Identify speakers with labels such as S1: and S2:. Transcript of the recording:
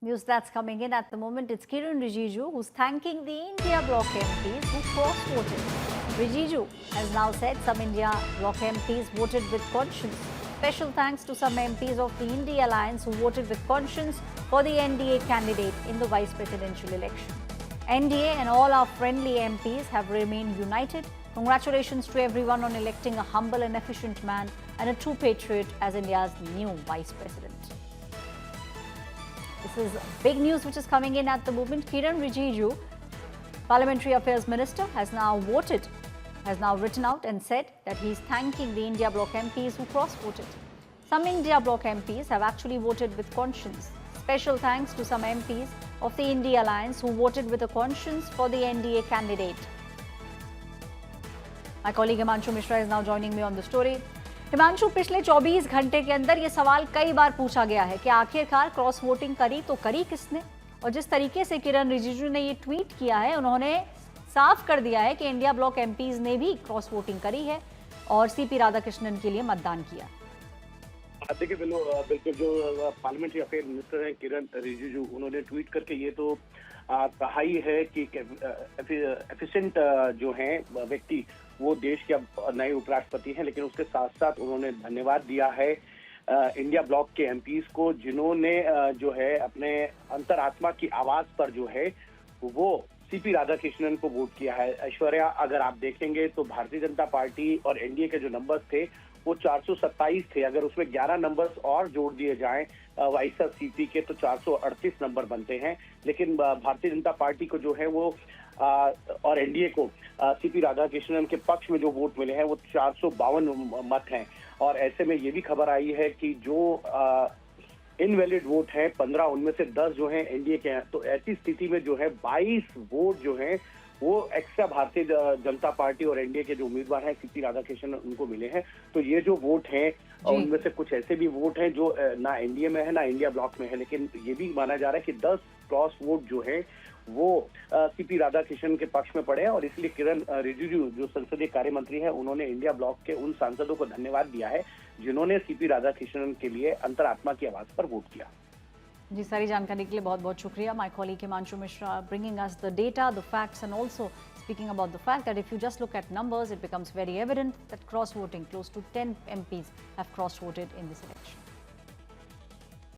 S1: News that's coming in at the moment, it's Kiran Rijiju who's thanking the India Bloc MPs who cross-voted. Rijiju has now said some India Bloc MPs voted with conscience. Special thanks to some MPs of the India Alliance who voted with conscience for the NDA candidate in the vice presidential election. NDA and all our friendly MPs have remained united. Congratulations to everyone on electing a humble and efficient man and a true patriot as India's new vice president. This is big news which is coming in at the moment. Kiran Rijiju, Parliamentary Affairs Minister, has now written out and said that he is thanking the India Bloc MPs who cross-voted. Some India Bloc MPs have actually voted with conscience. Special thanks to some MPs of the India Alliance who voted with a conscience for the NDA candidate. My colleague Himanshu Mishra is now joining me on the story. Himanshu, पिछले 24 घंटे के अंदर ये सवाल कई बार पूछा गया है कि आखिरकार क्रॉस वोटिंग करी तो करी किसने, और जिस तरीके से किरण रिजिजू ने ये ट्वीट किया है, उन्होंने साफ कर दिया है कि इंडिया ब्लॉक एमपीज ने भी क्रॉस वोटिंग करी है और सीपी राधाकृष्णन के लिए मतदान किया।
S2: देखिए बिल्कुल जो पार्लियामेंट्री अफेयर मिनिस्टर हैं किरण रिजिजू, उन्होंने ट्वीट करके ये तो कहा ही है कि एफिशिएंट जो हैं व्यक्ति वो देश के अब नए उपराष्ट्रपति हैं, लेकिन उसके साथ साथ उन्होंने धन्यवाद दिया है इंडिया ब्लॉक के एमपीज को, जिन्होंने जो है अपने अंतरात्मा की आवाज पर जो है वो सीपी राधाकृष्णन को वोट किया है। ऐश्वर्या, अगर आप देखेंगे तो भारतीय जनता पार्टी और एनडीए के जो नंबर्स थे वो 427 थे। अगर उसमें 11 नंबर्स और जोड़ दिए जाएं वाइसा सीपी के तो 438 नंबर बनते हैं, लेकिन भारतीय जनता पार्टी को जो है वो और एनडीए को सीपी राधाकृष्णन के पक्ष में जो वोट मिले हैं वो 452 मत हैं। और ऐसे में ये भी खबर आई है कि जो इनवैलिड वोट हैं 15, उनमें से 10 जो हैं एनडीए के हैं। तो ऐसी स्थिति में जो है 22 वोट जो हैं वो एक्स्ट्रा भारतीय जनता पार्टी और एनडीए के जो उम्मीदवार हैं सीपी राधाकृष्णन उनको मिले हैं। तो ये जो वोट हैं उनमें से कुछ ऐसे भी वोट हैं जो ना एनडीए में है ना इंडिया ब्लॉक में है, लेकिन ये भी माना जा रहा है कि 10 क्रॉस वोट जो है वो सीपी राधाकृष्णन के पक्ष में पड़े हैं। और इसलिए किरण रिजिजू जो संसदीय कार्य मंत्री है, उन्होंने इंडिया ब्लॉक के उन सांसदों को धन्यवाद दिया है जिन्होंने सीपी राधाकृष्णन के लिए अंतरात्मा की आवाज पर वोट किया।
S1: जी, सारी जानकारी के लिए बहुत बहुत शुक्रिया। My colleague Himanshu Mishra bringing us the data, the facts and also speaking about the fact that if you just look at numbers, it becomes very evident that cross voting, close to 10 MPs have cross voted in this election.